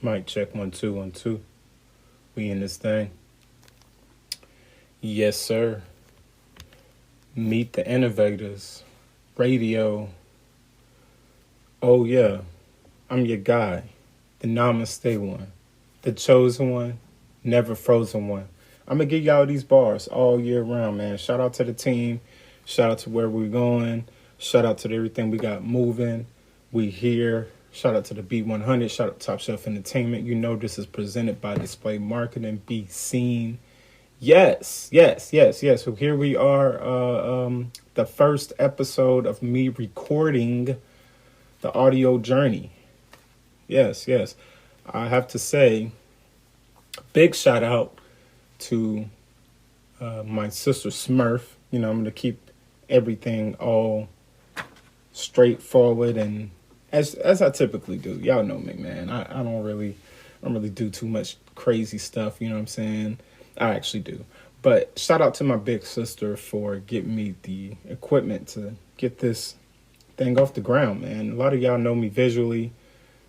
Mic check 1 2 1 2. We in this thing. Yes, sir. Meet the innovators. Radio. Oh yeah, I'm your guy, the namaste one, the chosen one, never frozen one. I'm gonna give y'all these bars all year round, man. Shout out to the team. Shout out to where we're going. Shout out to everything we got moving. We here. Shout out to the B100. Shout out to Top Shelf Entertainment. You know this is presented by Display Marketing. Be seen. Yes. So here we are. The first episode of me recording the audio journey. Yes. I have to say, big shout out to my sister Smurf. You know, I'm going to keep everything all straightforward and as I typically do. Y'all know me, man. I don't really do too much crazy stuff. You know what I'm saying? I actually do. But shout out to my big sister for getting me the equipment to get this thing off the ground, man. A lot of y'all know me visually.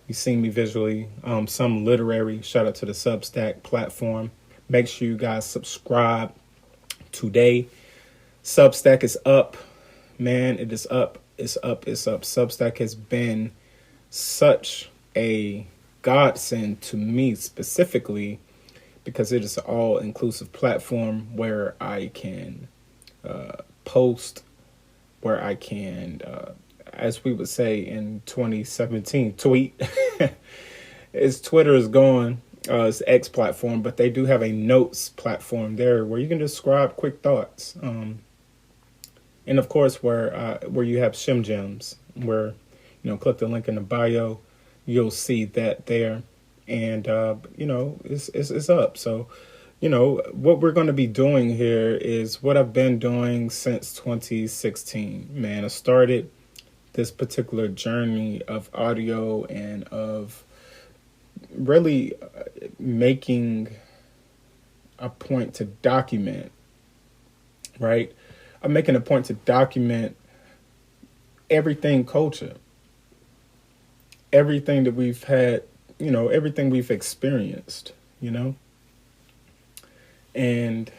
You've seen me visually. Some literary. Shout out to the Substack platform. Make sure you guys subscribe today. Substack is up. Man, it is up. It's up. Substack has been such a godsend to me specifically because it is an all-inclusive platform where I can post, where I can, as we would say in 2017, tweet. Twitter is gone. It's X platform, but they do have a notes platform there where you can describe quick thoughts. And of course, where you have SHEM gems, where, click the link in the bio, you'll see that there. And, it's up. So, what we're going to be doing here is what I've been doing since 2016. Man, I started this particular journey of audio and of really making a point to document, right? I'm making a point to document everything culture, everything that we've had, everything we've experienced, and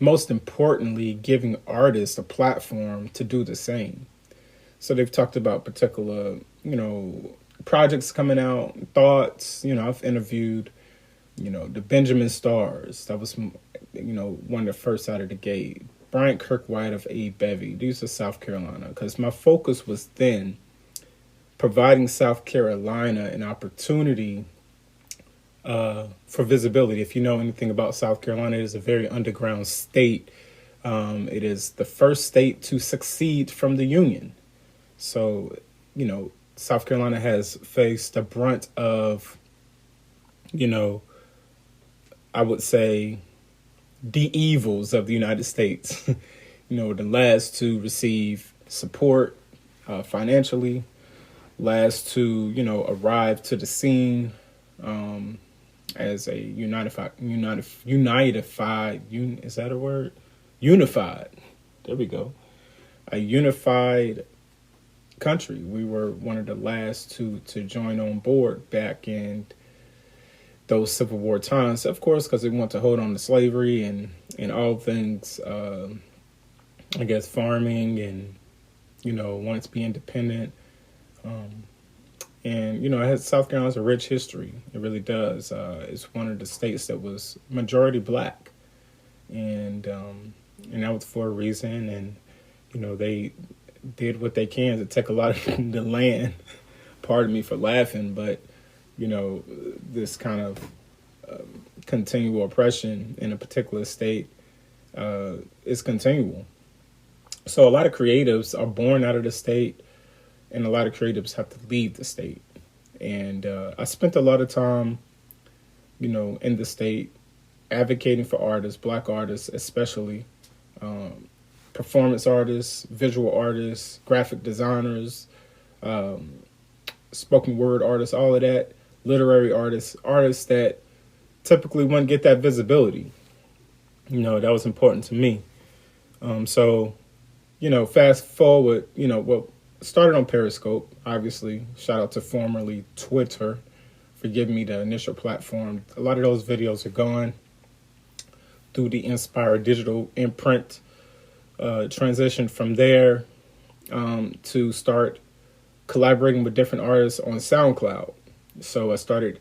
most importantly, giving artists a platform to do the same. So they've talked about particular, projects coming out, thoughts, I've interviewed, the Benjamin Stars. That was, one of the first out of the gate. Bryant Kirkwhite of A. Bevy. These are South Carolina. Because my focus was then providing South Carolina an opportunity for visibility. If you know anything about South Carolina, it is a very underground state. It is the first state to succeed from the Union. So, South Carolina has faced the brunt of, I would say, the evils of the United States. The last to receive support financially, last to, arrive to the scene as a unified, is that a word? Unified. There we go. A unified country. We were one of the last to join on board back in those Civil War times, of course, because they want to hold on to slavery and all things, farming and, wanting to be independent. South Carolina has a rich history. It really does. It's one of the states that was majority black. And that was for a reason. And, they did what they can to take a lot of the land. Pardon me for laughing, but this kind of continual oppression in a particular state is continual. So a lot of creatives are born out of the state, and a lot of creatives have to leave the state. And I spent a lot of time, in the state advocating for artists, black artists especially, performance artists, visual artists, graphic designers, spoken word artists, all of that. Literary artists that typically wouldn't get that visibility. That was important to me. So, fast forward, started on Periscope, obviously. Shout out to formerly Twitter forgive me, the initial platform. A lot of those videos are gone through the Inspire digital imprint. Transition from there to start collaborating with different artists on SoundCloud. So I started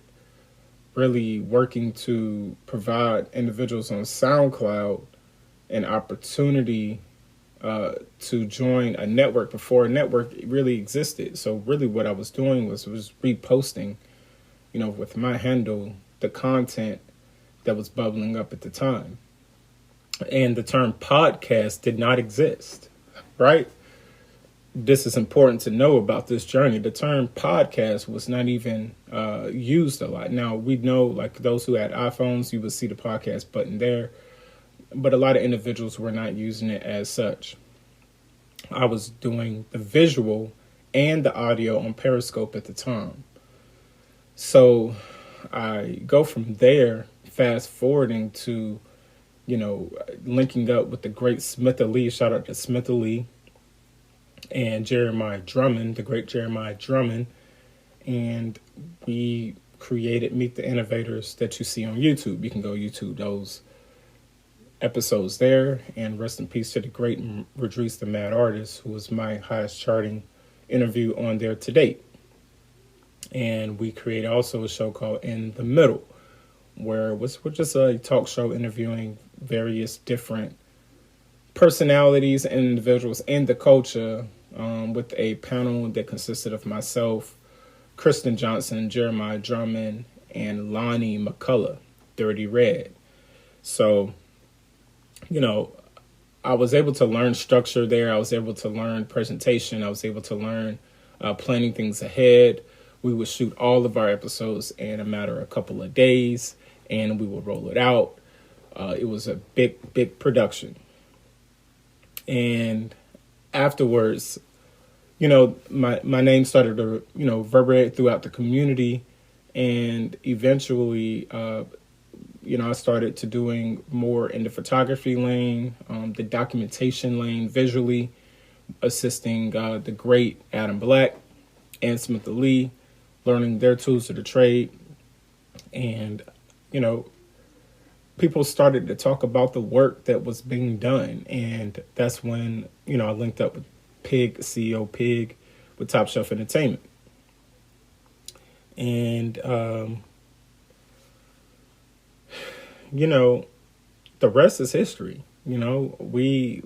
really working to provide individuals on SoundCloud an opportunity to join a network before a network really existed. So really what I was doing was reposting, with my handle, the content that was bubbling up at the time. And the term podcast did not exist, right? This is important to know about this journey. The term podcast was not even used a lot. Now, we know, like those who had iPhones, you would see the podcast button there. But a lot of individuals were not using it as such. I was doing the visual and the audio on Periscope at the time. So I go from there, fast forwarding to, linking up with the great Smith Ali. Shout out to Smith Ali and Jeremiah Drummond, the great Jeremiah Drummond. And we created Meet the Innovators that you see on YouTube. You can go YouTube those episodes there. And rest in peace to the great Radrice the Mad Artist, who was my highest charting interview on there to date. And we created also a show called In the Middle, where we're just a talk show interviewing various different personalities and individuals in the culture, with a panel that consisted of myself, Kristen Johnson, Jeremiah Drummond, and Lonnie McCullough, Dirty Red. So, I was able to learn structure there. I was able to learn presentation. I was able to learn planning things ahead. We would shoot all of our episodes in a matter of a couple of days, and we would roll it out. It was a big production. And afterwards, my name started to, reverberate throughout the community. And eventually, I started to doing more in the photography lane, the documentation lane, visually assisting the great Adam Black and Smith Ali, learning their tools of the trade. And, people started to talk about the work that was being done. And that's when, I linked up with Pig, CEO Pig, with Top Shelf Entertainment. And, the rest is history. We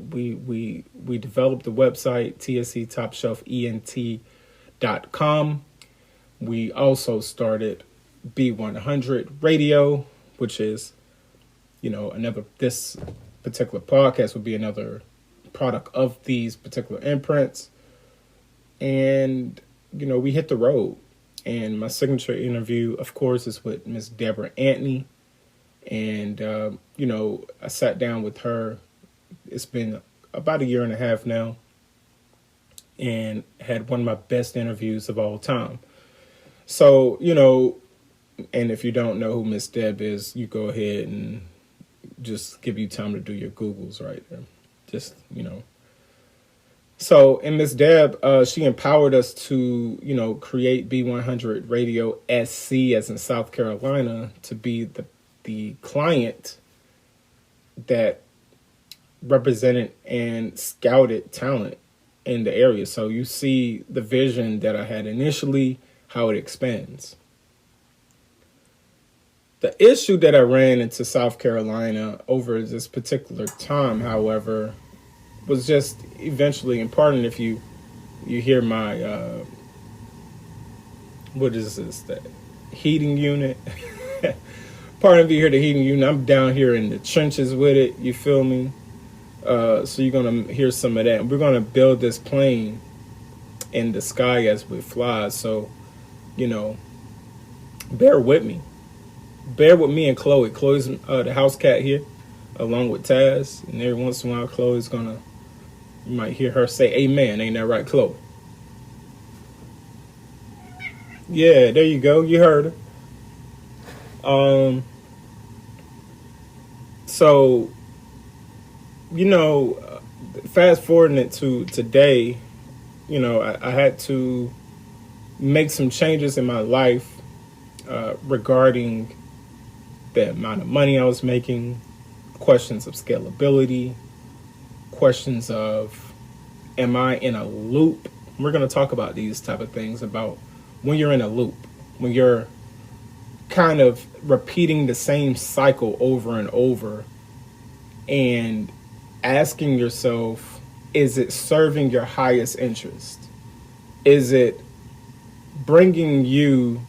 developed the website, TSE TopShelfENT.com. We also started B100 Radio, which is, this particular podcast would be another product of these particular imprints. And, we hit the road. And my signature interview, of course, is with Miss Deborah Antony. And, I sat down with her. It's been about a year and a half now, and had one of my best interviews of all time. So, and if you don't know who Miss Deb is, you go ahead and just give you time to do your Googles right there. Just, So, and Miss Deb, she empowered us to, create B100 Radio SC, as in South Carolina, to be the client that represented and scouted talent in the area. So you see the vision that I had initially, how it expands. The issue that I ran into South Carolina over this particular time, however, was just eventually, and pardon if you hear my, what is this, the heating unit? Pardon if you hear the heating unit. I'm down here in the trenches with it, you feel me? So you're going to hear some of that. We're going to build this plane in the sky as we fly. So, bear with me. Bear with me and Chloe. Chloe's the house cat here, along with Taz. And every once in a while, Chloe's going to, you might hear her say, amen. Ain't that right, Chloe? Yeah, there you go. You heard her. So, fast forwarding it to today, I had to make some changes in my life regarding the amount of money I was making, questions of scalability, questions of, am I in a loop? We're going to talk about these type of things, about when you're in a loop, when you're kind of repeating the same cycle over and over, and asking yourself, is it serving your highest interest? Is it bringing you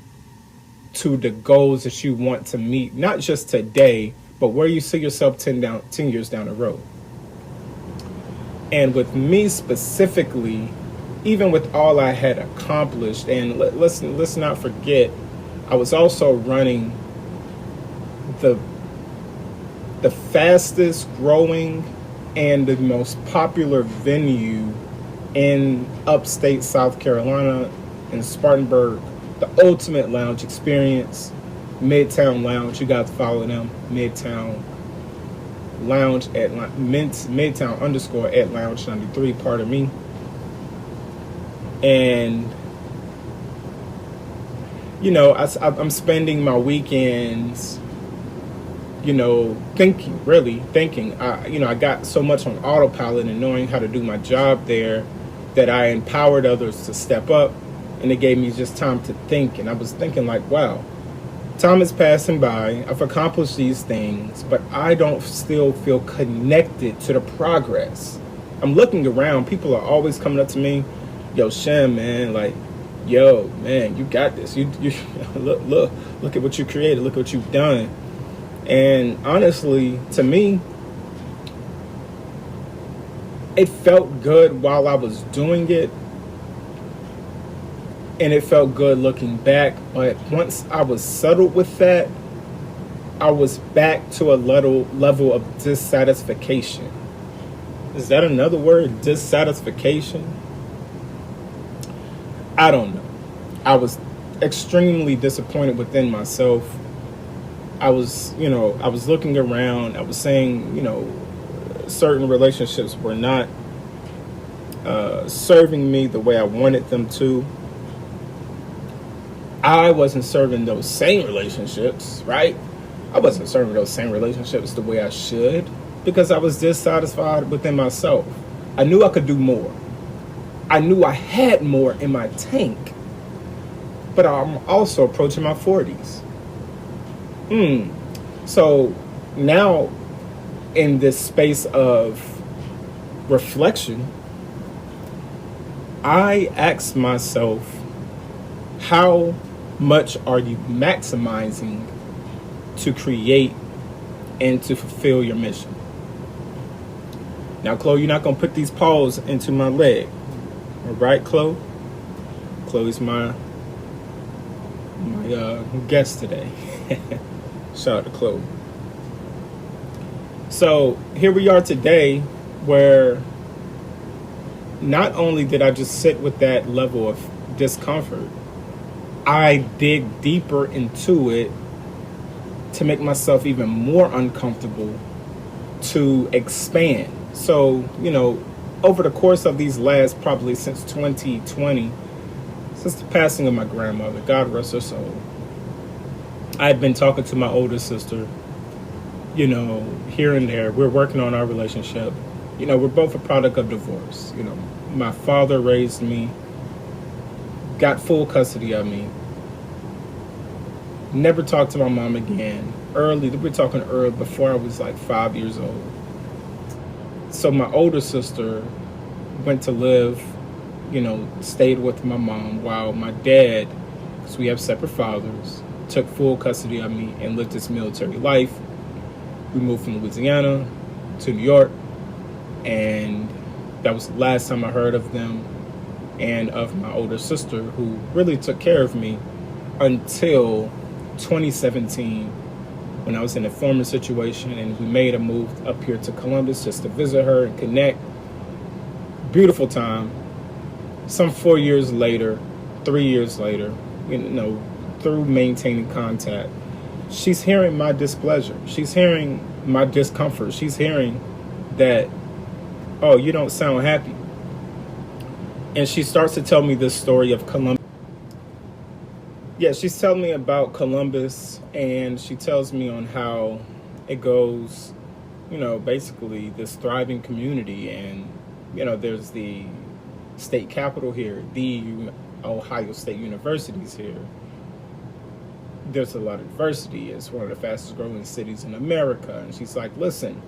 to the goals that you want to meet, not just today, but where you see yourself 10 years down the road? And with me specifically, even with all I had accomplished, and let's not forget, I was also running the fastest growing and the most popular venue in upstate South Carolina, in Spartanburg, the ultimate lounge experience, Midtown Lounge. You got to follow them, Midtown Lounge at Midtown _ at Lounge 93, pardon me. And I'm spending my weekends, thinking. I got so much on autopilot and knowing how to do my job there that I empowered others to step up, and it gave me just time to think. And I was thinking like, wow, time is passing by. I've accomplished these things, but I don't still feel connected to the progress. I'm looking around. People are always coming up to me, yo, Shem, man, like, yo, man, you got this. You look at what you created. Look at what you've done. And honestly, to me, it felt good while I was doing it, and it felt good looking back. But once I was settled with that, I was back to a level of dissatisfaction. Is that another word? Dissatisfaction? I don't know. I was extremely disappointed within myself. I was looking around. I was saying, certain relationships were not serving me the way I wanted them to. I wasn't serving those same relationships, right? I wasn't serving those same relationships the way I should, because I was dissatisfied within myself. I knew I could do more. I knew I had more in my tank, but I'm also approaching my 40s. So now, in this space of reflection, I ask myself, how much are you maximizing to create and to fulfill your mission? Now, Chloe, you're not going to put these paws into my leg. All right, Chloe? Chloe's my guest today. Shout out to Chloe. So here we are today, where not only did I just sit with that level of discomfort, I dig deeper into it to make myself even more uncomfortable, to expand. So, over the course of these last, probably since 2020, since the passing of my grandmother, God rest her soul, I had been talking to my older sister, here and there. We're working on our relationship. We're both a product of divorce. My father raised me, got full custody of me, never talked to my mom again. We're talking early, before I was like 5 years old. So my older sister went to live, stayed with my mom, while my dad, because we have separate fathers, took full custody of me and lived his military life. We moved from Louisiana to New York, and that was the last time I heard of them and of my older sister, who really took care of me until 2017, when I was in a former situation and we made a move up here to Columbus just to visit her and connect. Beautiful time. Some 4 years later, 3 years later, through maintaining contact, she's hearing my displeasure. She's hearing my discomfort. She's hearing that, oh, you don't sound happy. And she starts to tell me this story of Columbus. yeah, she's telling me about Columbus, and she tells me on how it goes, basically this thriving community, and, there's the state capital here, the Ohio State University's here. There's a lot of diversity. It's one of the fastest growing cities in America. And she's like, listen,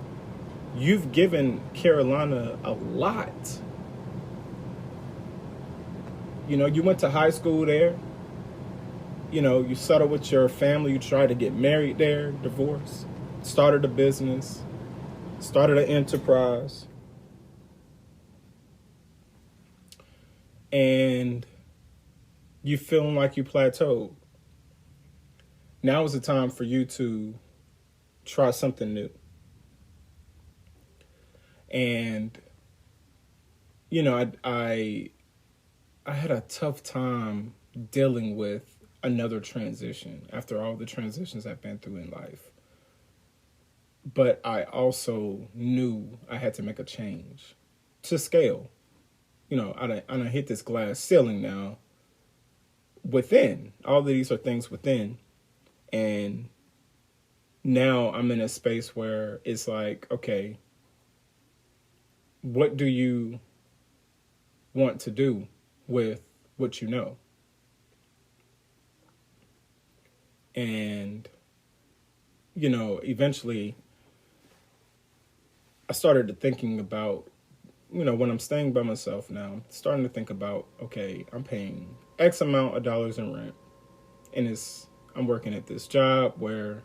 you've given Carolina a lot. You went to high school there. You settled with your family. You tried to get married there, divorced, started a business, started an enterprise. And you feeling like you plateaued. Now is the time for you to try something new. And, I had a tough time dealing with another transition after all the transitions I've been through in life. But I also knew I had to make a change to scale. I done hit this glass ceiling now within. All of these are things within. And now I'm in a space where it's like, okay, what do you want to do with what you know? And, eventually I started thinking about, when I'm staying by myself now, I'm starting to think about, okay, I'm paying X amount of dollars in rent. And I'm working at this job where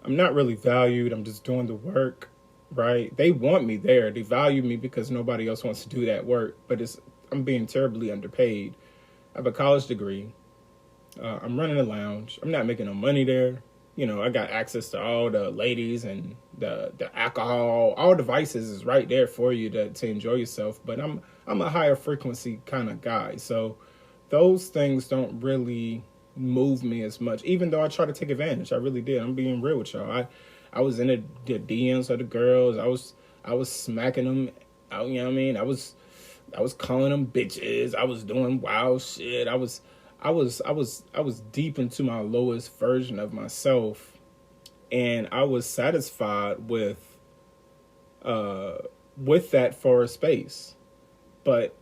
I'm not really valued. I'm just doing the work, right? They want me there. They value me because nobody else wants to do that work. But I'm being terribly underpaid. I have a college degree. I'm running a lounge. I'm not making no money there. I got access to all the ladies and the alcohol. All the vices is right there for you to enjoy yourself. But I'm a higher frequency kind of guy. So those things don't really move me as much, even though I try to take advantage. I really did. I'm being real with y'all. I was in the DMs of the girls. I was smacking them. You know what I mean? I was calling them bitches. I was doing wild shit. I was deep into my lowest version of myself, and I was satisfied with that for a space. But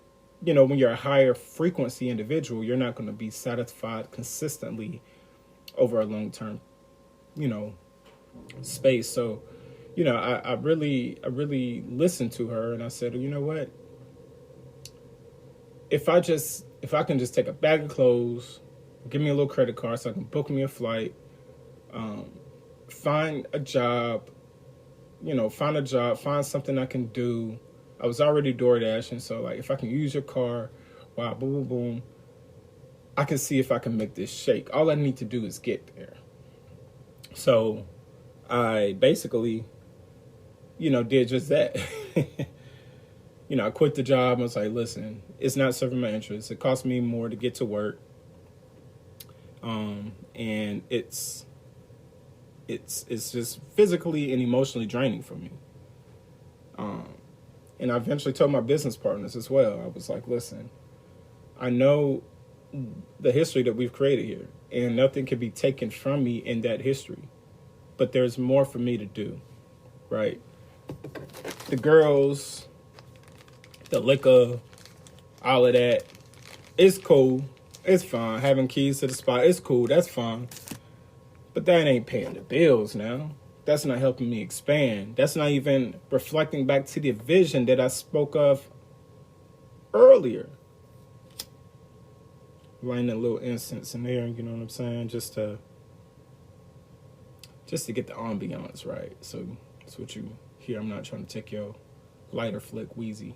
when you're a higher frequency individual, you're not going to be satisfied consistently over a long term, space. So, I really listened to her, and I said, you know what? If I can just take a bag of clothes, give me a little credit card so I can book me a flight, find a job, find something I can do. I was already door dashing, so like if I can use your car, wow, boom, boom, boom, I can see if I can make this shake. All I need to do is get there. So I basically, did just that. I quit the job. I was like, listen, it's not serving my interests. It costs me more to get to work. And it's just physically and emotionally draining for me. And I eventually told my business partners as well. I was like, listen, I know the history that we've created here, and nothing can be taken from me in that history. But there's more for me to do, right? The girls, the liquor, all of that, it's cool. It's fine. Having keys to the spot, it's cool. That's fine. But that ain't paying the bills now. That's not helping me expand. That's not even reflecting back to the vision that I spoke of earlier. Lighting a little incense in there, you know what I'm saying? Just to get the ambiance right. So that's what you hear. I'm not trying to take your lighter flick, Wheezy.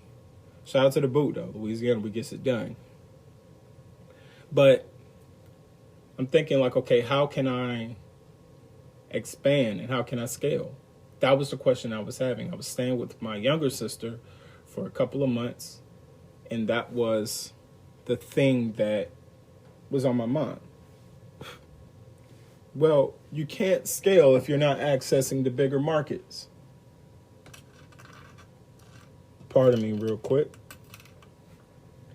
Shout out to the boot, though. Louisiana, we gets it done. But I'm thinking like, okay, how can I expand and how can I scale? That was the question I was having. I was staying with my younger sister for a couple of months, and that was the thing that was on my mind. Well, you can't scale if you're not accessing the bigger markets. Pardon me real quick.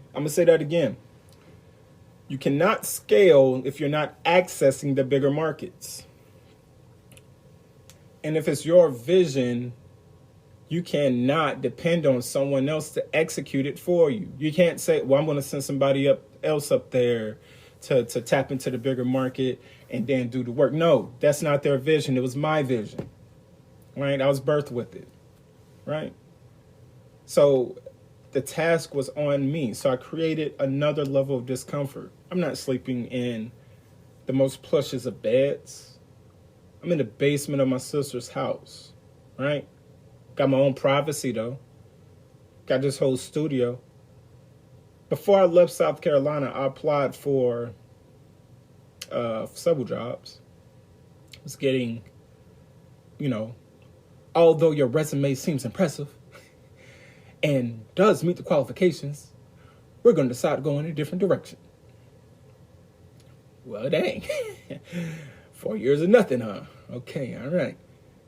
I'm going to say that again. You cannot scale if you're not accessing the bigger markets. And if it's your vision, you cannot depend on someone else to execute it for you. You can't say, well, I'm going to send somebody else up there to tap into the bigger market and then do the work. No, that's not their vision. It was my vision, right? I was birthed with it, right? So the task was on me. So I created another level of discomfort. I'm not sleeping in the most plushes of beds. I'm in the basement of my sister's house, right? Got my own privacy, though. Got this whole studio. Before I left South Carolina, I applied for several jobs. I was getting, although your resume seems impressive and does meet the qualifications, we're going to decide to go in a different direction. Well, dang. 4 years of nothing, huh? Okay, all right.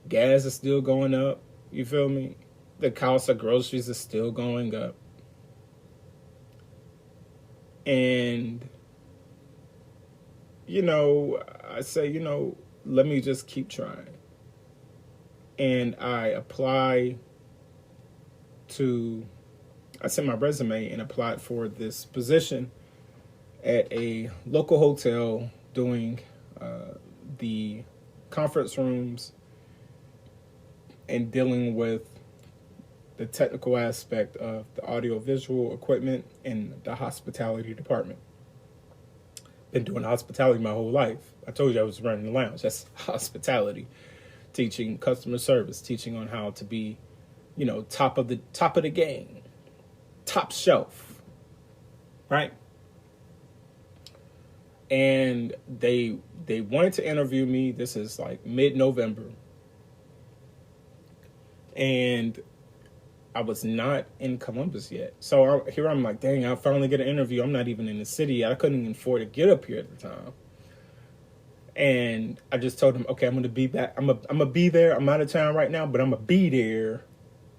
Gas is still going up. You feel me? The cost of groceries is still going up. And, I say, let me just keep trying. And I sent my resume and applied for this position at a local hotel doing the conference rooms and dealing with the technical aspect of the audio-visual equipment in the hospitality department. Been doing hospitality my whole life. I told you I was running the lounge. That's hospitality. Teaching customer service, teaching on how to be, top of the game, top shelf, right? And they wanted to interview me. This is like mid-November. And I was not in Columbus yet. So here I'm like, dang, I finally get an interview. I'm not even in the city. I couldn't even afford to get up here at the time. And I just told him, okay, I'm going to be back. I'm going to be there. I'm out of town right now, but I'm going to be there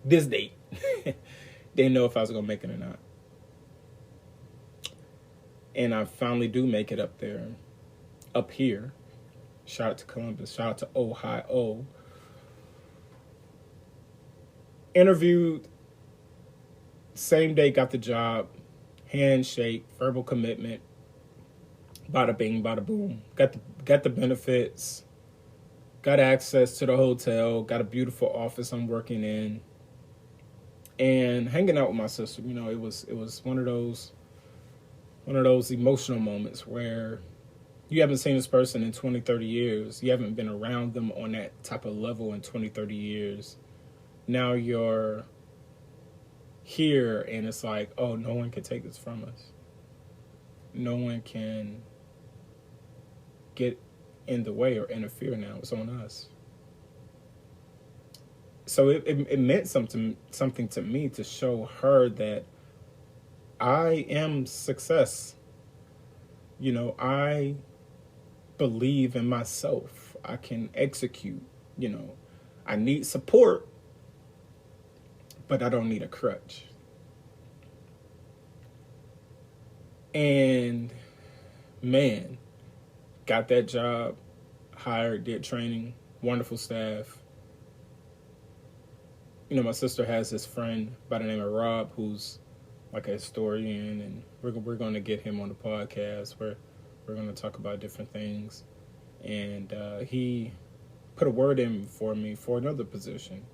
this date. Didn't know if I was going to make it or not. And I finally do make it up there, up here. Shout out to Columbus. Shout out to Ohio. Interviewed, same day, got the job, handshake, verbal commitment, bada bing, bada boom. Got the benefits, got access to the hotel, got a beautiful office I'm working in, and hanging out with my sister. It was one of those emotional moments where you haven't seen this person in 20, 30 years. You haven't been around them on that type of level in 20, 30 years. Now you're here and it's like, oh, no one can take this from us. No one can get in the way or interfere now. It's on us. So it meant something to me to show her that I am success. I believe in myself. I can execute. I need support, but I don't need a crutch. And man, got that job, hired, did training, wonderful staff. My sister has this friend by the name of Rob, who's like a historian, and we're going to get him on the podcast where we're going to talk about different things. And he put a word in for me for another position.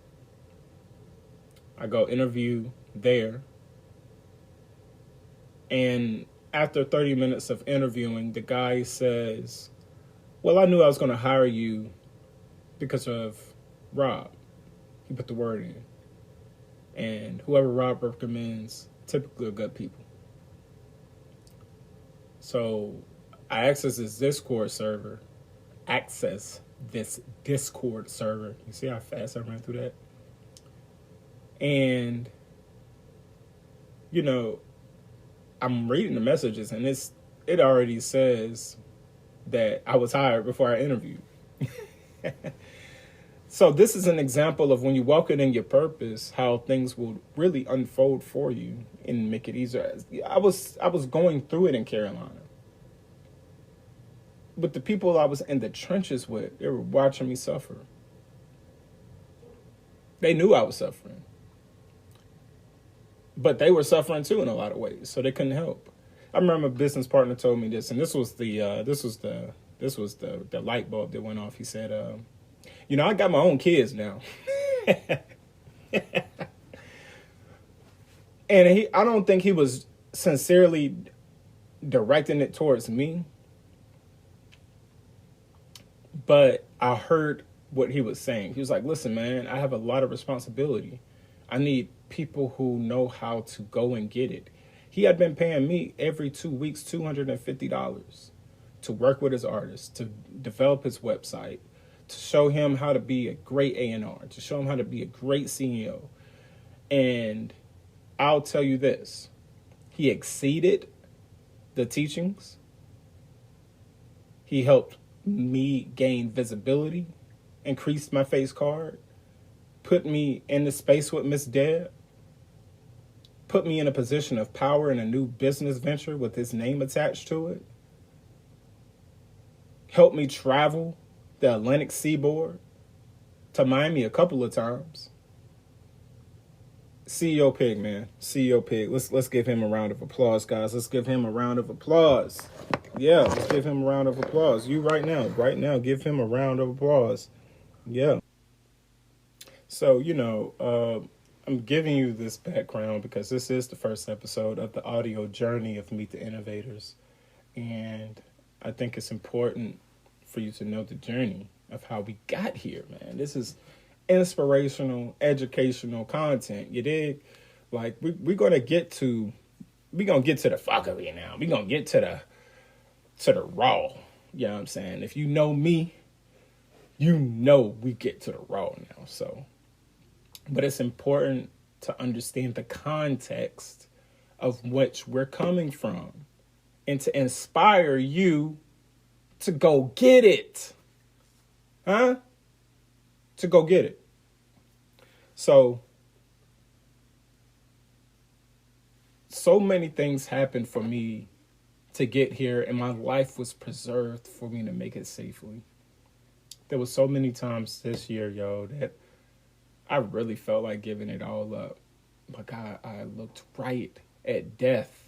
I go interview there. And after 30 minutes of interviewing, the guy says, well, I knew I was going to hire you because of Rob. He put the word in. And whoever Rob recommends, typically are good people. So I access this Discord server. You see how fast I ran through that? And, I'm reading the messages and it already says that I was hired before I interviewed. So this is an example of when you walk it in your purpose, how things will really unfold for you and make it easier. I was going through it in Carolina. But the people I was in the trenches with, they were watching me suffer. They knew I was suffering. But they were suffering too in a lot of ways, so they couldn't help. I remember a business partner told me this, and this was the light bulb that went off. He said, I got my own kids now. And I don't think he was sincerely directing it towards me. But I heard what he was saying. He was like, listen, man, I have a lot of responsibility. I need people who know how to go and get it. He had been paying me every 2 weeks $250 to work with his artist, to develop his website, to show him how to be a great A&R, to show him how to be a great CEO. And I'll tell you this, he exceeded the teachings. He helped me gain visibility, increased my face card, put me in the space with Miss Deb, put me in a position of power in a new business venture with his name attached to it, helped me travel the Atlantic seaboard to Miami a couple of times. CEO Pig, man. CEO Pig. Let's give him a round of applause, guys. Let's give him a round of applause. Yeah, let's give him a round of applause. You right now, give him a round of applause. Yeah. So, I'm giving you this background because this is the first episode of the audio journey of Meet the Innovators. And I think it's important for you to know the journey of how we got here, man. This is inspirational, educational content. You dig? Like we're gonna get to the fuckery now. We're gonna get to the raw. You know what I'm saying? If you know me, you know we get to the raw now. So, but it's important to understand the context of which we're coming from and to inspire you to go get it. Huh? To go get it. So many things happened for me to get here, and my life was preserved for me to make it safely. There was so many times this year, that I really felt like giving it all up. But God, I looked right at death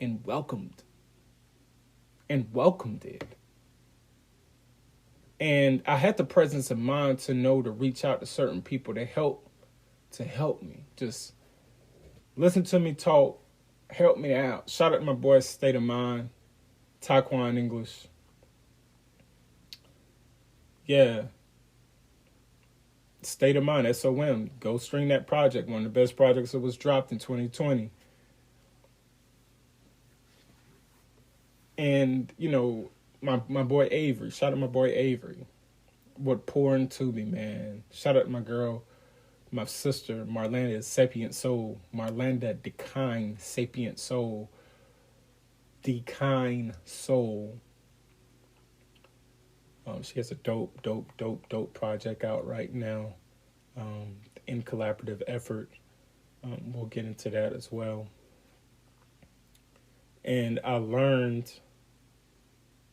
and welcomed it. And I had the presence of mind to know to reach out to certain people to help me. Just listen to me talk, help me out. Shout out to my boy State of Mind, Taekwondo English. Yeah. State of Mind, SOM. Go stream that project. One of the best projects that was dropped in 2020. And, my boy Avery. Shout out to my boy Avery. Would pour into me, man. Shout out to my girl, my sister, Marlanda Sapient Soul. Marlanda Decine Sapient Soul. Decine Soul. She has a dope project out right now. In collaborative effort. We'll get into that as well. And I learned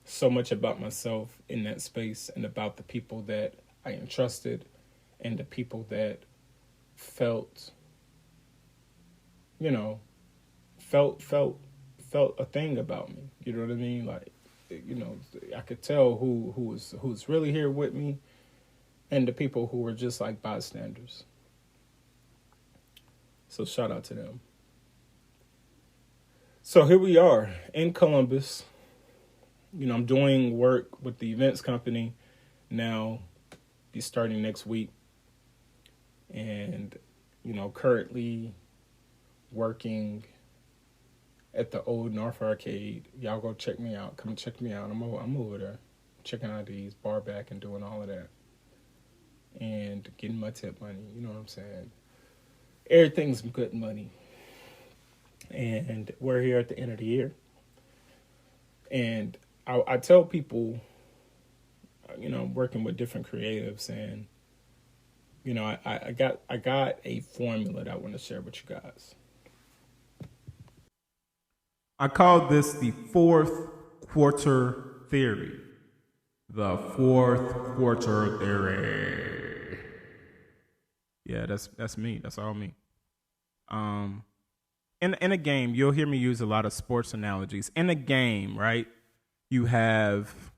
so much about myself in that space and about the people that I entrusted and the people that felt a thing about me. You know what I mean? Like, I could tell who's really here with me and the people who were just like bystanders. So shout out to them. So here we are in Columbus. I'm doing work with the events company now, be starting next week. And, currently working at the old North Arcade. Y'all go check me out. Come check me out. I'm over there checking out these bar back and doing all of that. And getting my tip money. You know what I'm saying? Everything's good money. And we're here at the end of the year. And I tell people, I'm working with different creatives, and, I got a formula that I want to share with you guys. I call this the 4th quarter theory. The fourth quarter theory. Yeah, that's me. That's all me. In a game, you'll hear me use a lot of sports analogies. In a game, right, you have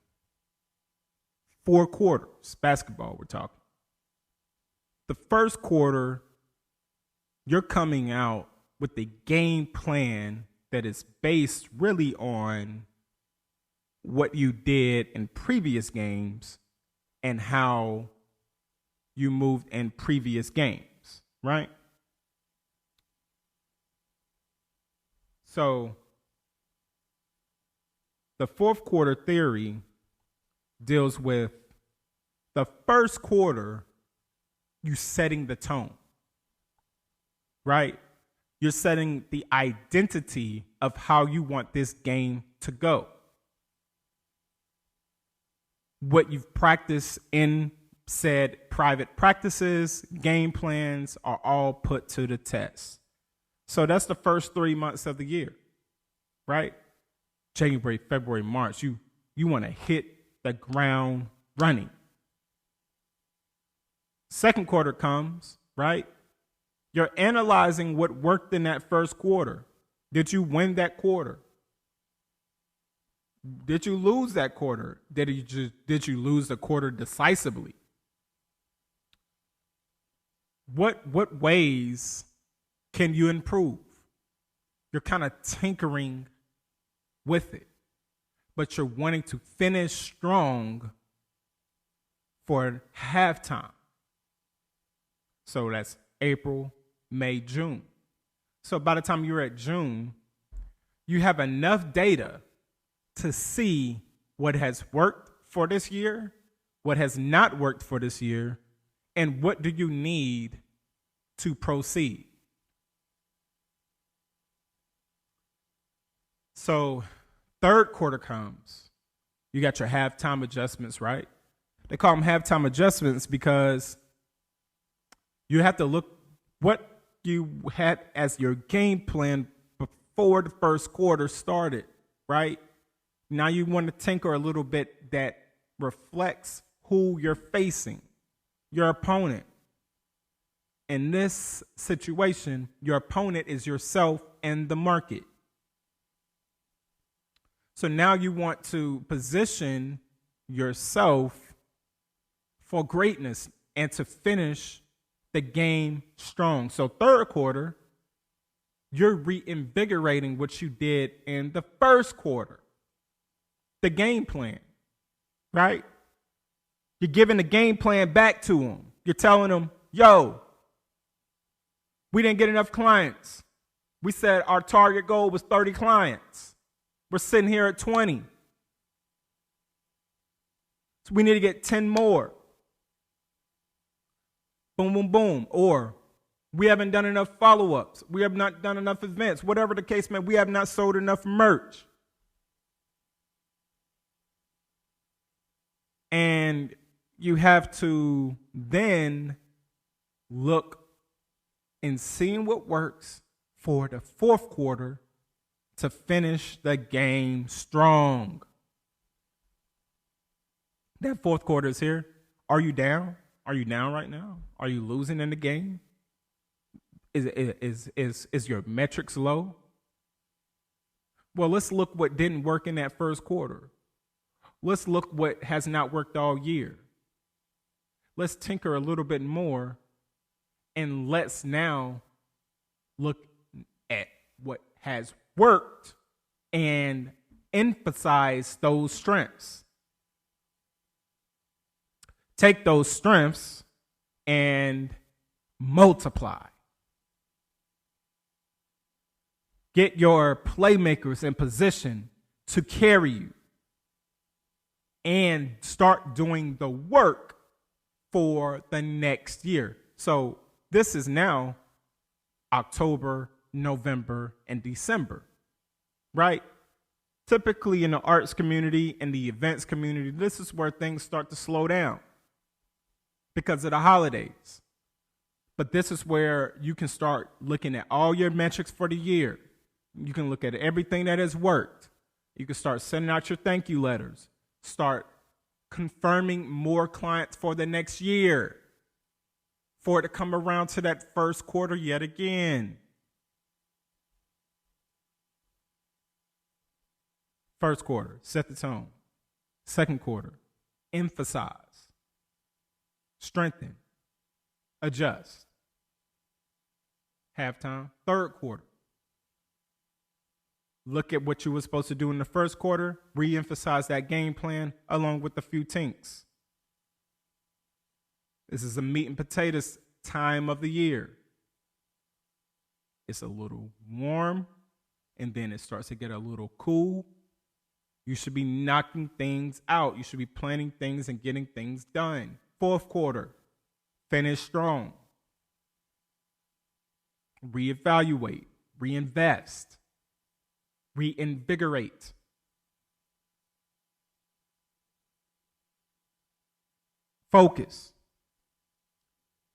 4 quarters. Basketball, we're talking. The first quarter, you're coming out with a game plan that is based really on what you did in previous games and how you moved in previous games, right? So the fourth quarter theory deals with the first quarter, you setting the tone, right? You're setting the identity of how you want this game to go. What you've practiced in said private practices, game plans are all put to the test. So that's the first 3 months of the year, right? January, February, March, you want to hit the ground running. Second quarter comes, right? You're analyzing what worked in that first quarter. Did you win that quarter? Did you lose that quarter? Did you lose the quarter decisively? What ways can you improve? You're kind of tinkering with it, but you're wanting to finish strong for halftime. So that's April, May, June. So by the time you're at June, you have enough data to see what has worked for this year, what has not worked for this year, and what do you need to proceed. So third quarter comes. You got your halftime adjustments, right? They call them halftime adjustments because you have to look what you had as your game plan before the first quarter started, right? Now you want to tinker a little bit that reflects who you're facing, your opponent. In this situation, your opponent is yourself and the market. So now you want to position yourself for greatness and to finish the game strong. So third quarter, you're reinvigorating what you did in the first quarter. The game plan, right? You're giving the game plan back to them. You're telling them, yo, we didn't get enough clients. We said our target goal was 30 clients. We're sitting here at 20. So we need to get 10 more. Boom, boom, boom. Or we haven't done enough follow-ups. We have not done enough events. Whatever the case may be, we have not sold enough merch. And you have to then look and see what works for the fourth quarter to finish the game strong. That fourth quarter is here. Are you down? Are you down right now? Are you losing in the game? Is your metrics low? Well, let's look what didn't work in that first quarter. Let's look what has not worked all year. Let's tinker a little bit more, and let's now look at what has worked and emphasize those strengths. Take those strengths and multiply. Get your playmakers in position to carry you and start doing the work for the next year. So this is now October, November, and December, right? Typically in the arts community and the events community, this is where things start to slow down because of the holidays. But this is where you can start looking at all your metrics for the year. You can look at everything that has worked. You can start sending out your thank you letters. start confirming more clients for the next year, for it to come around to that first quarter yet again. First quarter, set the tone. Second quarter, emphasize, strengthen, adjust. Halftime, third quarter. Look at what you were supposed to do in the first quarter, re-emphasize that game plan along with a few tinks. This is a meat and potatoes time of the year. It's a little warm, and then it starts to get a little cool. You should be knocking things out. You should be planning things and getting things done. Fourth quarter, finish strong. Reevaluate, reinvest, reinvigorate. Focus.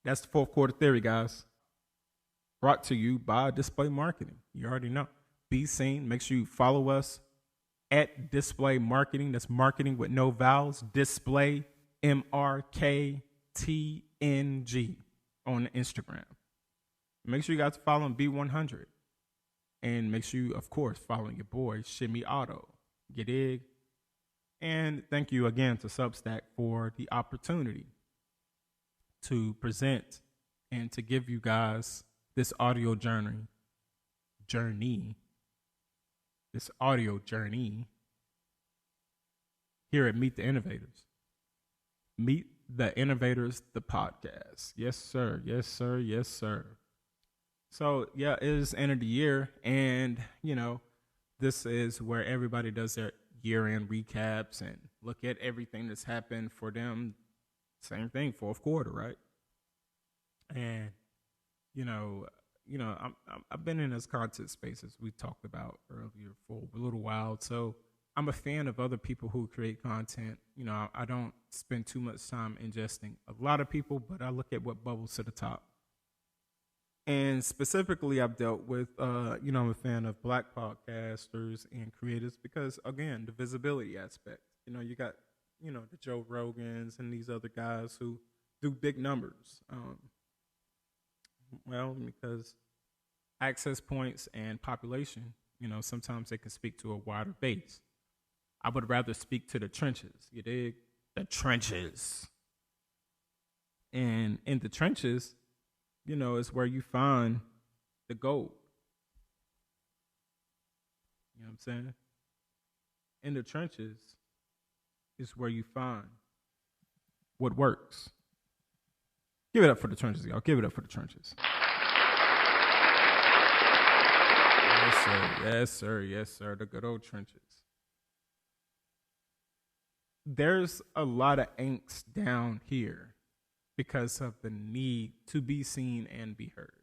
That's the fourth quarter theory, guys. Brought to you by Display Marketing. You already know. Be seen. Make sure you follow us at Display Marketing. That's marketing with no vowels. Display, MRKTNG on Instagram. Make sure you guys follow B100. And make sure you, of course, following your boy, SHEM-E Auto. You dig? And thank you again to Substack for the opportunity to present and to give you guys this audio journey, here at Meet the Innovators. Meet the Innovators, the podcast. Yes, sir. Yes, sir. Yes, sir. So, yeah, it is end of the year, and, you know, this is where everybody does their year-end recaps and look at everything that's happened for them. Same thing, fourth quarter, right? And, I've been in this content space, as we talked about earlier, for a little while. So I'm a fan of other people who create content. You know, I don't spend too much time ingesting a lot of people, but I look at what bubbles to the top. And specifically, I've dealt with, I'm a fan of Black podcasters and creators because, again, the visibility aspect. You know, you got, the Joe Rogans and these other guys who do big numbers. Because access points and population, sometimes they can speak to a wider base. I would rather speak to the trenches. You dig? The trenches. And in the trenches, is where you find the gold. You know what I'm saying? In the trenches is where you find what works. Give it up for the trenches, y'all. Give it up for the trenches. Yes, sir. Yes, sir. Yes, sir. The good old trenches. There's a lot of angst down here because of the need to be seen and be heard,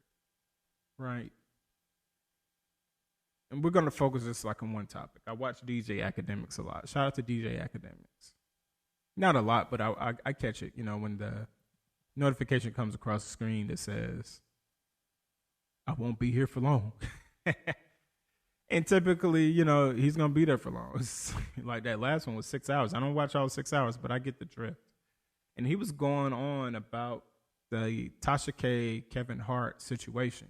right? And we're going to focus this on one topic. I watch DJ Academics a lot. Shout out to DJ Academics. Not a lot, but I catch it, when the notification comes across the screen that says, I won't be here for long. And typically, he's going to be there for long. Like that last one was 6 hours. I don't watch all 6 hours, but I get the drift. And he was going on about the Tasha K, Kevin Hart situation.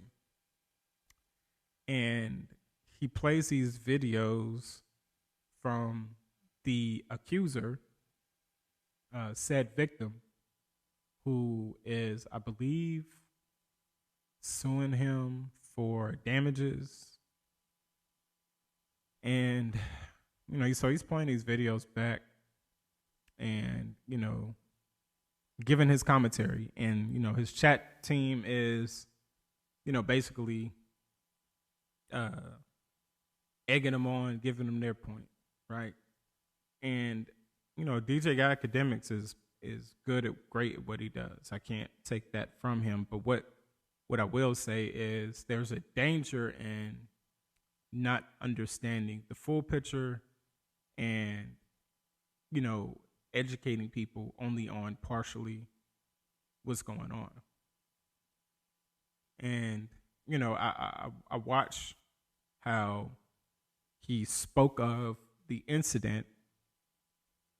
And he plays these videos from the accuser, said victim, who is, I believe, suing him for damages. And, so he's playing these videos back and, giving his commentary. And, his chat team is, basically egging him on, giving them their point, right? And, DJ Academics is great at what he does. I can't take that from him. But what I will say is there's a danger in not understanding the full picture and, educating people only on partially what's going on. And, I watch how he spoke of the incident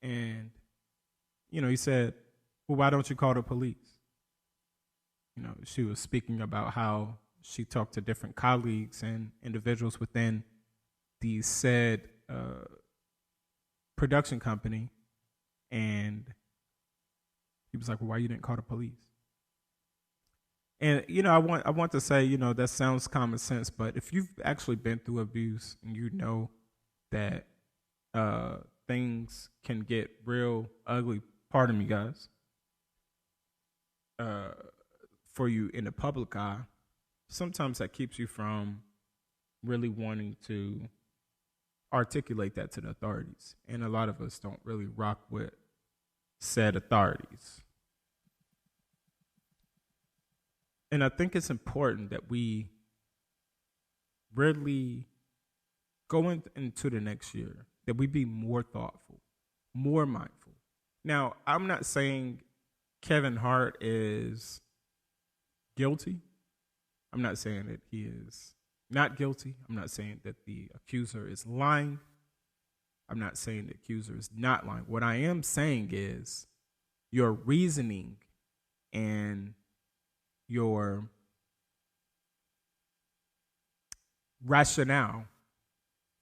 And, he said, well, why don't you call the police? She was speaking about how she talked to different colleagues and individuals within the said production company. And he was like, well, why you didn't call the police? And, I want to say, that sounds common sense, but if you've actually been through abuse and you know that things can get real ugly, pardon me, guys, for you in the public eye, sometimes that keeps you from really wanting to articulate that to the authorities. And a lot of us don't really rock with said authorities. And I think it's important that we really go into the next year, that we be more thoughtful, more mindful. Now, I'm not saying Kevin Hart is guilty. I'm not saying that he is not guilty. I'm not saying that the accuser is lying. I'm not saying the accuser is not lying. What I am saying is your reasoning and your rationale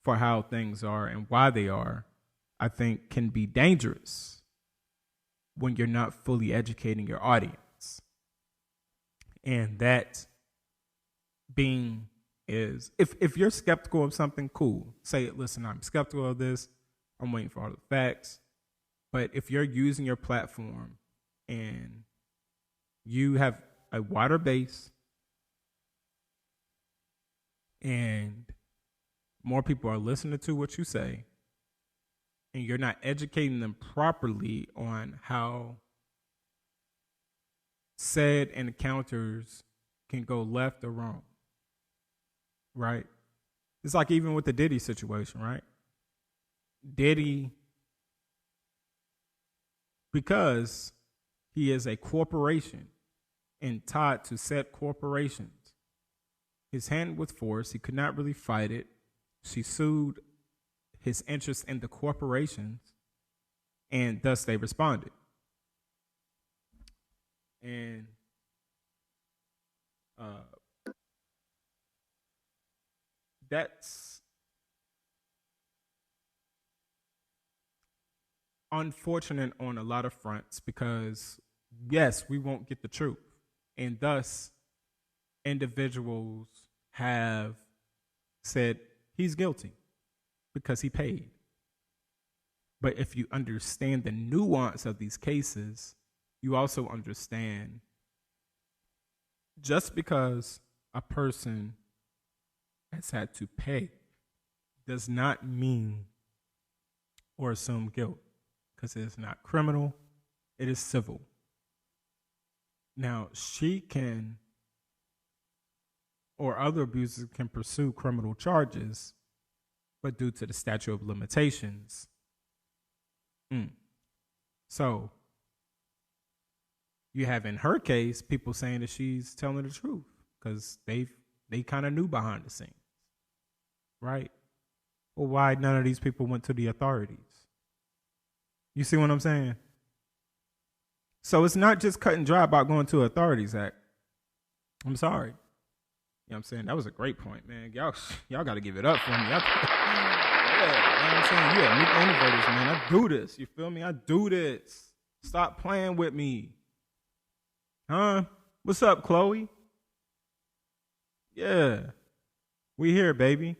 for how things are and why they are, I think, can be dangerous when you're not fully educating your audience. And that being is, if you're skeptical of something, cool. Say, listen, I'm skeptical of this. I'm waiting for all the facts. But if you're using your platform and you have a wider base and more people are listening to what you say, and you're not educating them properly on how said encounters can go left or wrong, right? It's like even with the Diddy situation, right? Diddy, because he is a corporation and tied to said corporations, his hand was forced. He could not really fight it. She sued his interest in the corporations, and thus they responded. And that's unfortunate on a lot of fronts because, yes, we won't get the truth. And thus, individuals have said he's guilty because he paid. But if you understand the nuance of these cases, you also understand just because a person has had to pay does not mean or assume guilt, because it is not criminal, it is civil. Now, she can, or other abusers can pursue criminal charges, but due to the statute of limitations. So, you have in her case people saying that she's telling the truth because they kind of knew behind the scenes, right? Well, why none of these people went to the authorities? You see what I'm saying? So it's not just cut and dry about going to authorities, Act. I'm sorry. You know what I'm saying? That was a great point, man. Y'all got to give it up for me. Yeah, you know what I'm saying? Yeah, meet the innovators, man. I do this. You feel me? I do this. Stop playing with me. Huh? What's up, Chloe? Yeah. We here, baby.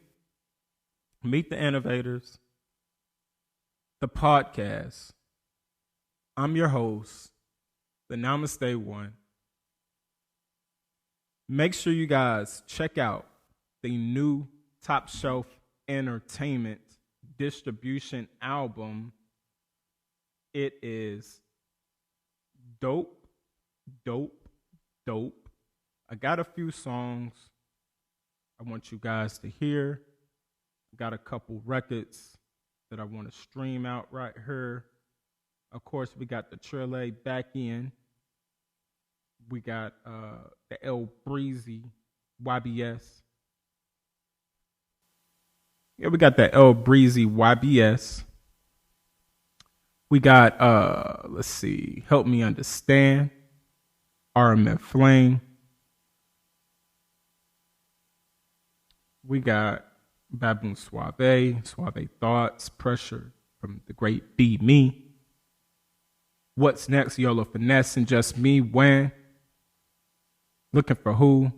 Meet the Innovators, the podcast. I'm your host, the Namaste One. Make sure you guys check out the new Top Shelf Entertainment Distribution album. It is dope. I got a few songs I want you guys to hear. I got a couple records that I want to stream out right here. Of course, we got the Trille back in. We got the El Breezy YBS. Yeah, we got the El Breezy YBS. We got, let's see, Help Me Understand, RMF Flame. We got Baboon Suave Thoughts, Pressure from the great Be Me. What's Next, Yola Finesse and Just Me, When. Looking for Who,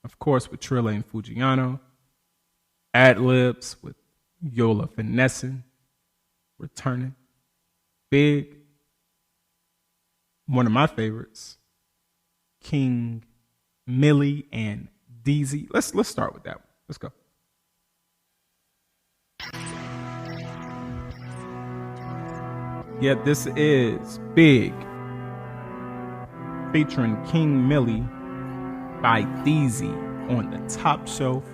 of course, with Trilla and Fujiano. Ad-Libs with Yola Finessing, Returning. Big. One of my favorites, King Millie and DZ. Let's start with that one. Let's go. Yeah, this is Big, featuring King Millie by DZ on the Top Shelf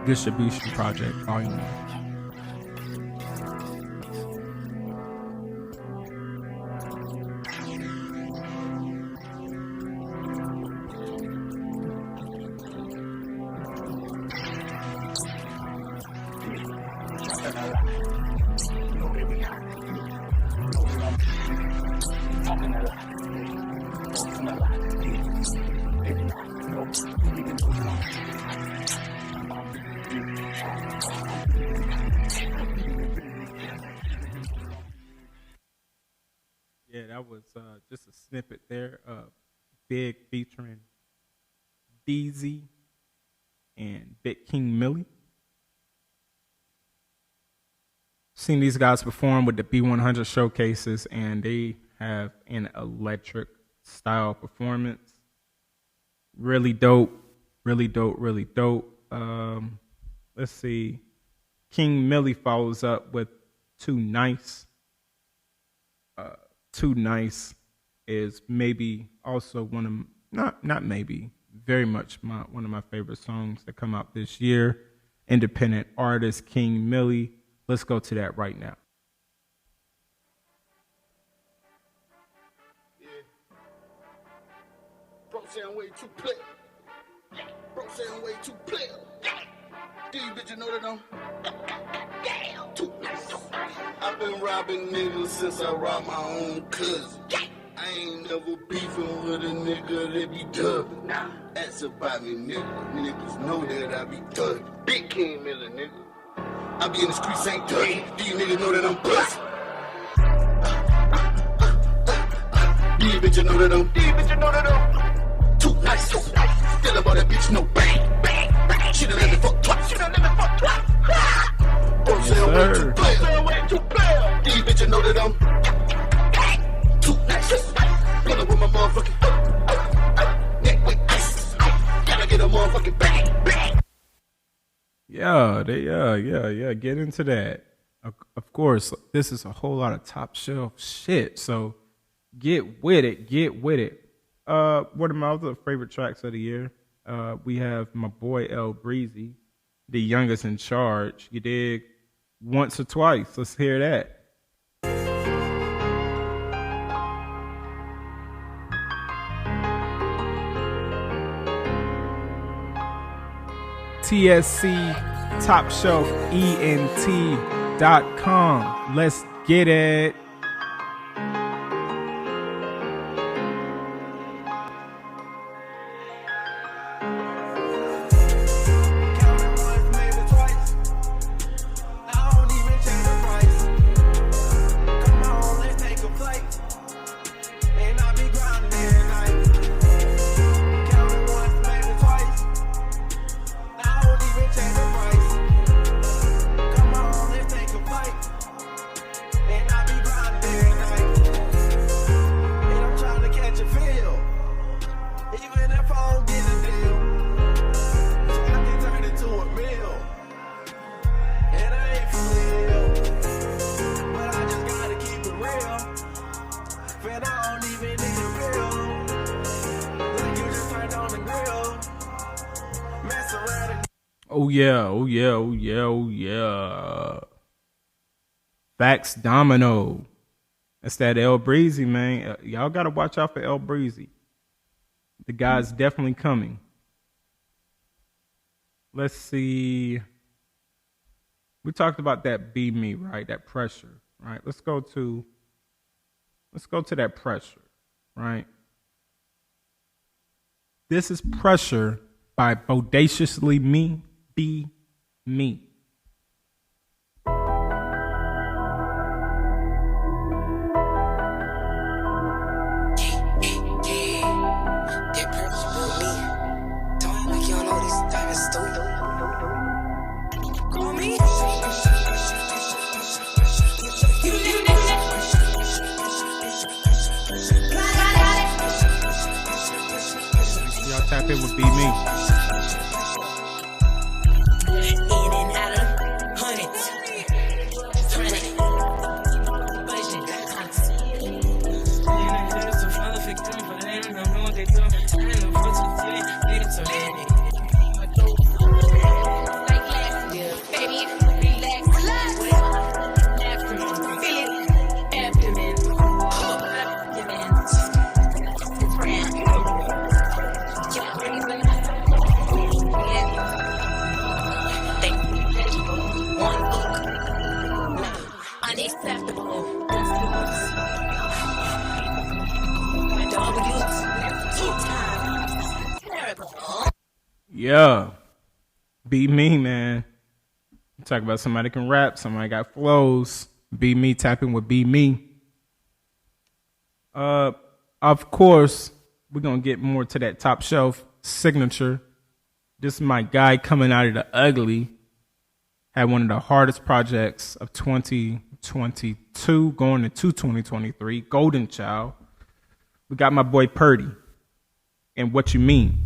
Distribution Project Volume 1. Yeah, that was just a snippet there of Big featuring DZ and Big King Millie. Seen these guys perform with the B100 showcases, and they have an electric style performance. Really dope, really dope, really dope. Let's see. King Millie follows up with Too Nice. Too Nice is maybe also one of, not maybe, very much one of my favorite songs that come out this year. Independent artist King Millie. Let's go to that right now. Yeah. Bro saying way too player. Bro saying way too player. Do you bitch know that I'm too nice? I've been robbing niggas since I robbed my own cousin. I ain't never beefing with a nigga that be dubbing. Nah, ask about me, nigga. Niggas know that I be thugging. Big King Miller, nigga. I be in the streets, ain't dirty. Do you niggas know that I'm bustin'? Do you bitch know that I'm too nice? Still about that bitch, no bang, bang, bang. She done let me fuck twice. Bro, say I'm way too player. Do you bitch know that I'm too nice? Pull up with my motherfucking neck with ice. Gotta get a motherfucking bang, bang. Yeah, get into that. Of course, this is a whole lot of top shelf shit, so get with it. One of my other favorite tracks of the year, we have my boy El Breezy, the youngest in charge. You dig? Once or Twice. Let's hear that. TSE Top Shelf ENT.com. Let's get it. Oh yeah. Facts Domino. That's that El Breezy, man. Y'all gotta watch out for El Breezy. The guy's definitely coming. Let's see. We talked about that Be Me, right? That Pressure. right? Let's go to that pressure, right? This is Pressure by Bodaciously Me, Be Me. Tap in with Be Me. Yeah, Be Me, man. Talk about somebody can rap, somebody got flows. Be Me, tapping with Be Me. Of course, we're gonna get more to that top shelf signature. This is my guy coming out of the ugly. Had one of the hardest projects of 2022, going into 2023. Golden Child. We got my boy Purdy. And What You Mean.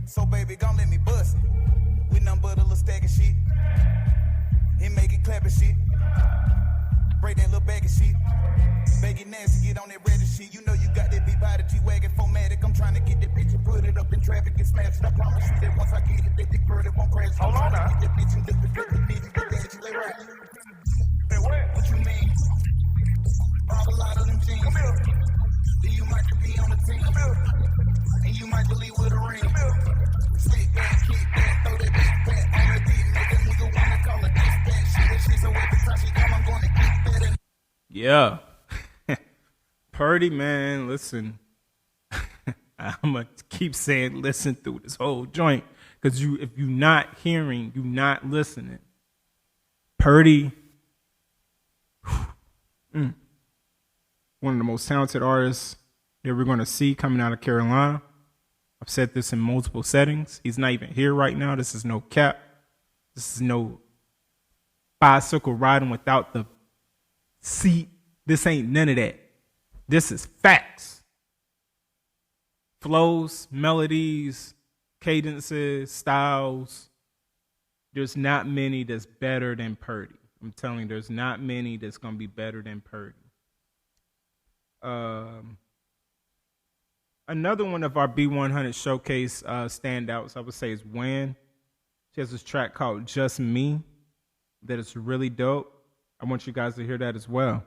So baby, gon' let me bust it. With nothing but a little stack of shit. And make it clap and shit. Break that little bag of shit. Beg it nasty, get on that red shit. You know you got that big body G-Wagon formatic. I'm trying to get that bitch and put it up in traffic and smash it. I promise you that once I get it, that big bird, it won't crash. Hold on now. Get that bitch and just get the bitch, get that shit, right. Hey, what you mean? Bought a lot of them jeans. Come here. Then you might be on the team. Come here. And you might leave with a ring. Come here. Sit back, kick back, throw that bitch back on the beat, make a nigga wanna call it dispatch. Shit, so every time she come, I'm gonna get that. Yeah. Purdy, man, listen. I'm gonna keep saying listen through this whole joint. Because if you're not hearing, you're not listening. Purdy, one of the most talented artists that we're gonna see coming out of Carolina. I've said this in multiple settings. He's not even here right now. This is no cap. This is no bicycle riding without the seat. This ain't none of that. This is facts. Flows, melodies, cadences, styles. There's not many that's better than Purdy. I'm telling you, there's not many that's going to be better than Purdy. Another one of our B100 showcase standouts, I would say, is Wan. She has this track called Just Me that is really dope. I want you guys to hear that as well.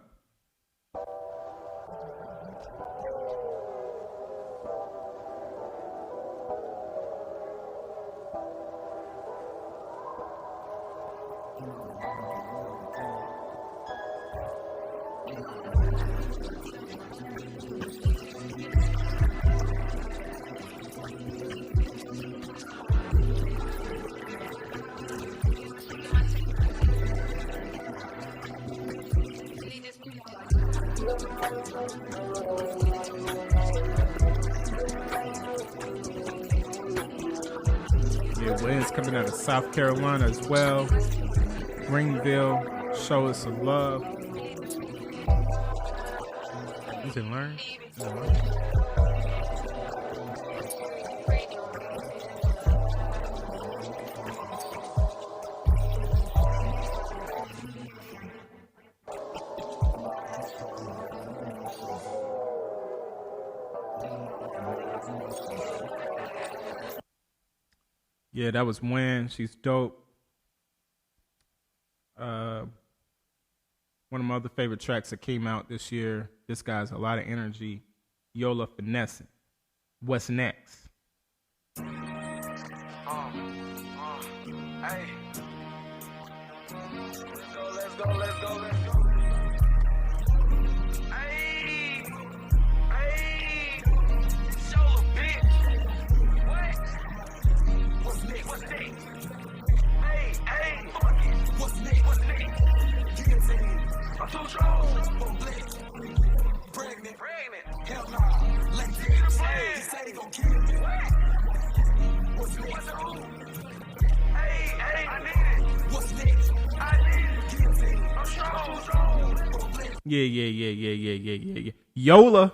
Williams coming out of South Carolina as well. Greenville, show us some love. You can learn. Yeah, that was When. She's dope. One of my other favorite tracks that came out this year. This guy's a lot of energy. Yola Finessing. What's next? Hey. Let's go. Hey. Show a bitch. What? What's next? Hey. Fuck it. What's next? Guillotine. I'm too strong. Pregnant. Hell nah. Let's get it. He said he gon' kill me. What's next? Hey, I need it. What's next? I need it. Guillotine. I'm strong. Yeah. Yola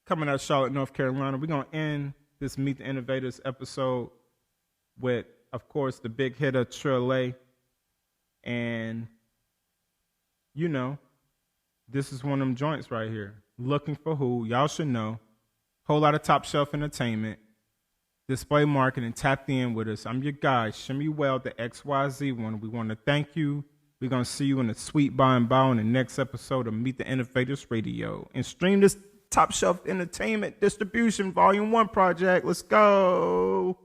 coming out of Charlotte, North Carolina. We're going to end this Meet the Innovators episode with, of course, the big hitter, Trille. And, you know, this is one of them joints right here. Looking for Who. Y'all should know. Whole lot of top shelf entertainment. Display marketing. Tapped in with us. I'm your guy, SHEM-E the XYZ one. We want to thank you. We're going to see you in the sweet by and bow in the next episode of Meet the Innovators Radio. And stream this top shelf entertainment distribution volume 1 project. Let's go.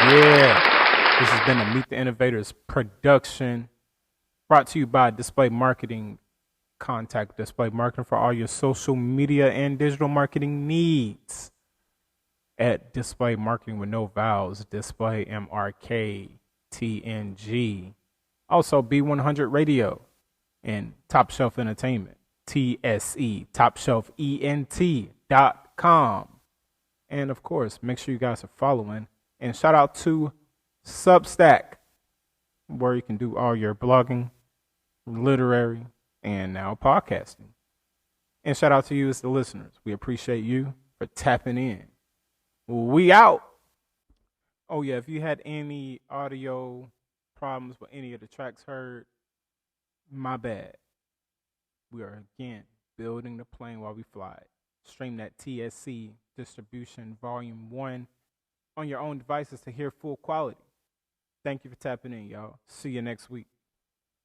Yeah. This has been a Meet the Innovators production brought to you by Display Marketing. Contact Display Marketing for all your social media and digital marketing needs. at Display Marketing with no vowels, Display MRKTNG. Also, B100 Radio and Top Shelf Entertainment, TSE, TopShelfENT.com. And of course, make sure you guys are following. And shout out to Substack, where you can do all your blogging, literary, and now podcasting. And shout out to you as the listeners. We appreciate you for tapping in. We out. Oh, yeah, if you had any audio problems with any of the tracks heard, my bad. We are, again, building the plane while we fly it. Stream that TSE Distribution Volume 1 on your own devices to hear full quality. Thank you for tapping in, y'all. See you next week.